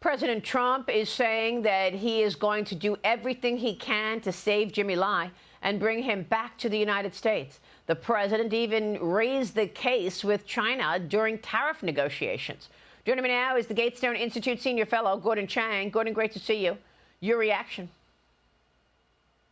President Trump is saying that he is going to do everything he can to save Jimmy Lai and bring him back to the United States. The president even raised the case with China during tariff negotiations. Joining me now is the Gatestone Institute senior fellow, Gordon Chang. Gordon, great to see you. Your reaction?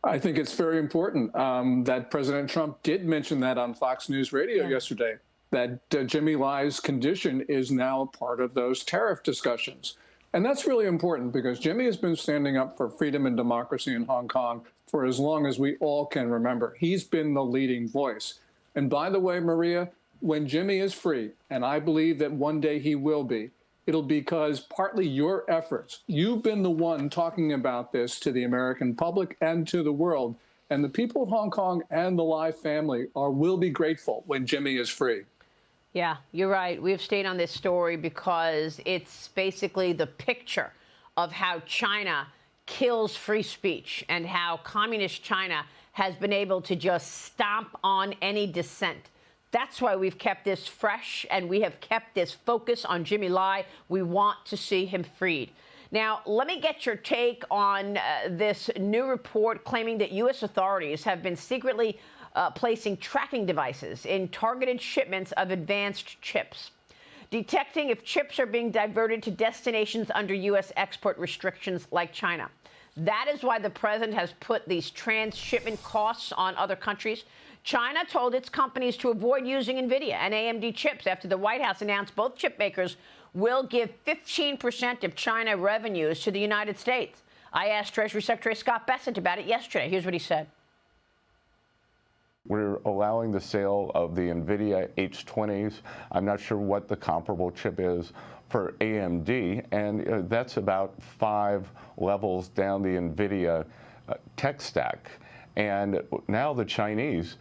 I think it's very important that President Trump did mention that on Fox News Radio yesterday, that Jimmy Lai's condition is now a part of those tariff discussions. And that's really important because Jimmy has been standing up for freedom and democracy in Hong Kong for as long as we all can remember. He's been the leading voice. And by the way, Maria, when Jimmy is free, and I believe that one day he will be, it'll be because partly your efforts. You've been the one talking about this to the American public and to the world. And the people of Hong Kong and the Lai family will be grateful when Jimmy is free. Yeah, you're right. We've stayed on this story because it's basically the picture of how China kills free speech and how communist China has been able to just stomp on any dissent. That's why we've kept this fresh and we have kept this focus on Jimmy Lai. We want to see him freed. Now, let me get your take on this new report claiming that U.S. authorities have been secretly placing tracking devices in targeted shipments of advanced chips, detecting if chips are being diverted to destinations under U.S. export restrictions like China. That is why the president has put these transshipment costs on other countries. China told its companies to avoid using Nvidia and AMD chips after the White House announced both chip makers will give 15% of China revenues to the United States. I asked Treasury Secretary Scott Bessent about it yesterday. Here's what he said. We're allowing the sale of the Nvidia H20s. I'm not sure what the comparable chip is for AMD, and that's about 5 levels down the Nvidia tech stack. And now the Chinese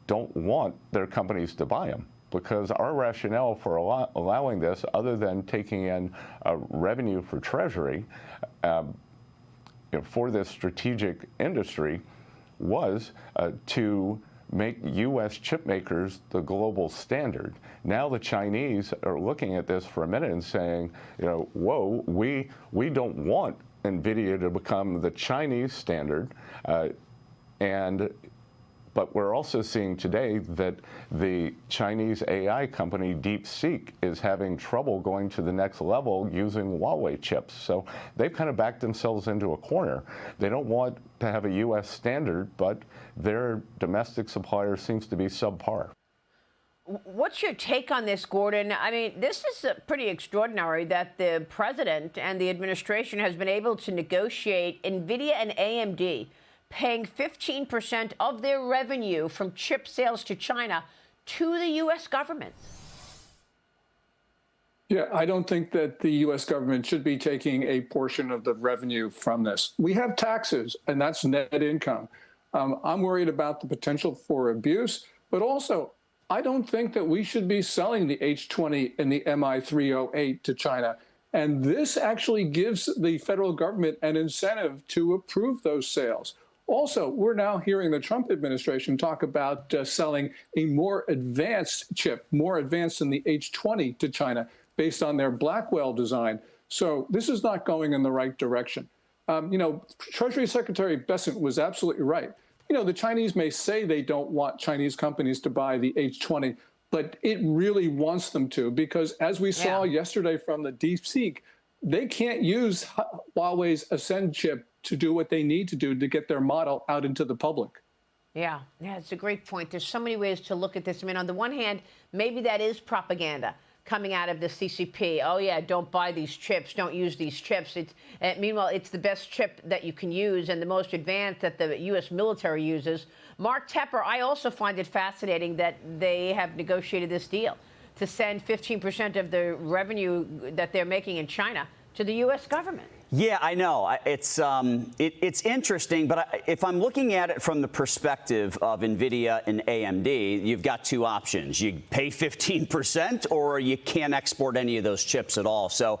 don't want their companies to buy them, because our rationale for allowing this, other than taking in revenue for Treasury for this strategic industry, was to make U.S. chip makers the global standard. Now the Chinese are looking at this for a minute and saying, whoa, we don't want Nvidia to become the Chinese standard. But we're also seeing today that the Chinese AI company DeepSeek is having trouble going to the next level using Huawei chips. So they've kind of backed themselves into a corner. They don't want to have a U.S. standard, but their domestic supplier seems to be subpar. What's your take on this, Gordon? I mean, this is pretty extraordinary that the president and the administration has been able to negotiate Nvidia and AMD paying 15% of their revenue from chip sales to China to the U.S. government. Yeah, I don't think that the U.S. government should be taking a portion of the revenue from this. We have taxes, and that's net income. I'm worried about the potential for abuse, but also I don't think that we should be selling the H20 and the MI308 to China. And this actually gives the federal government an incentive to approve those sales. Also, we're now hearing the Trump administration talk about selling a more advanced chip, more advanced than the H20 to China, based on their Blackwell design. So this is not going in the right direction. Treasury Secretary Bessent was absolutely right. The Chinese may say they don't want Chinese companies to buy the H20, but it really wants them to, because as we saw yesterday from the DeepSeek, they can't use Huawei's Ascend chip to do what they need to do to get their model out into the public. Yeah, it's a great point. There's so many ways to look at this. I mean, on the one hand, maybe that is propaganda coming out of the CCP. Oh, yeah, don't buy these chips. Don't use these chips. Meanwhile, it's the best chip that you can use and the most advanced that the U.S. military uses. Mark Tepper, I also find it fascinating that they have negotiated this deal to send 15% of the revenue that they're making in China to the U.S. government. Yeah, I know. It's interesting, but if I'm looking at it from the perspective of Nvidia and AMD, you've got two options. You pay 15% or you can't export any of those chips at all. So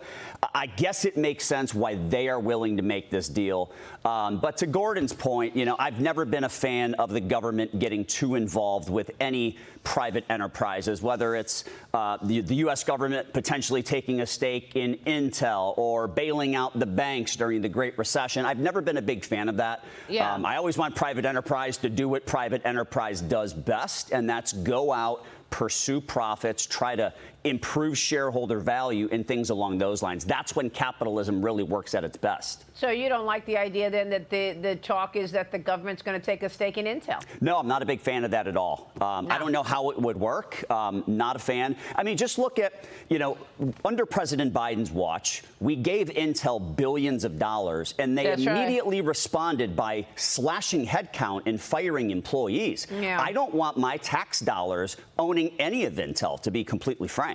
I guess it makes sense why they are willing to make this deal. But to Gordon's point, I've never been a fan of the government getting too involved with any private enterprises, whether it's the U.S. government potentially taking a stake in Intel or bailing out the banks during the Great Recession. I've never been a big fan of that. Yeah. I always want private enterprise to do what private enterprise does best, and that's go out, pursue profits, try to improve shareholder value and things along those lines. That's when capitalism really works at its best. So you don't like the idea then that the talk is that the government's going to take a stake in Intel? No, I'm not a big fan of that at all. I don't know how it would work. Not a fan. I mean, just look at, under President Biden's watch, we gave Intel billions of dollars, and they immediately responded by slashing headcount and firing employees. Yeah. I don't want my tax dollars owning any of Intel, to be completely frank.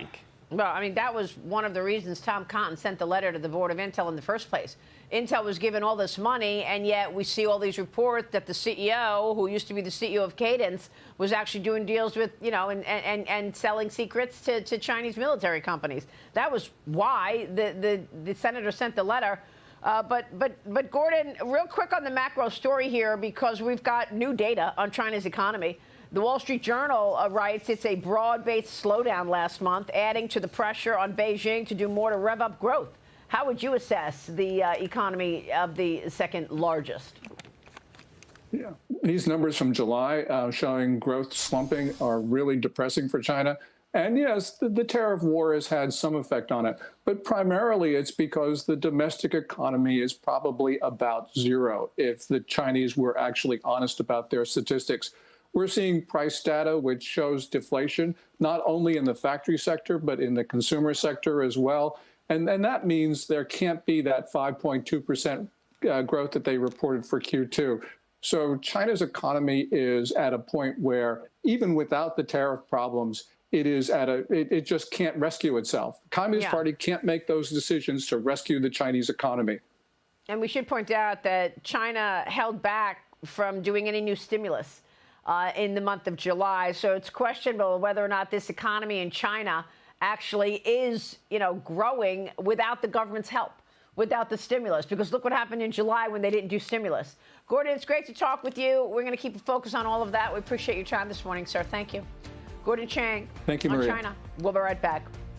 Well, I mean, that was one of the reasons Tom Cotton sent the letter to the board of Intel in the first place. Intel was given all this money, and yet we see all these reports that the CEO, who used to be the CEO of Cadence, was actually doing deals with, and selling secrets to Chinese military companies. That was why the senator sent the letter. But Gordon, real quick on the macro story here, because we've got new data on China's economy. The Wall Street Journal writes it's a broad-based slowdown last month, adding to the pressure on Beijing to do more to rev up growth. How would you assess the economy of the second largest? Yeah, these numbers from July showing growth slumping are really depressing for China. And yes, the tariff war has had some effect on it, but primarily it's because the domestic economy is probably about zero if the Chinese were actually honest about their statistics. We're seeing price data which shows deflation, not only in the factory sector, but in the consumer sector as well. And that means there can't be that 5.2% growth that they reported for Q2. So China's economy is at a point where even without the tariff problems, it just can't rescue itself. The Communist Party can't make those decisions to rescue the Chinese economy. And we should point out that China held back from doing any new stimulus in the month of July. So it's questionable whether or not this economy in China actually is, growing without the government's help, without the stimulus, because look what happened in July when they didn't do stimulus. Gordon, it's great to talk with you. We're going to keep a focus on all of that. We appreciate your time this morning, sir. Thank you. Gordon Chang. Thank you, Maria. On China. We'll be right back.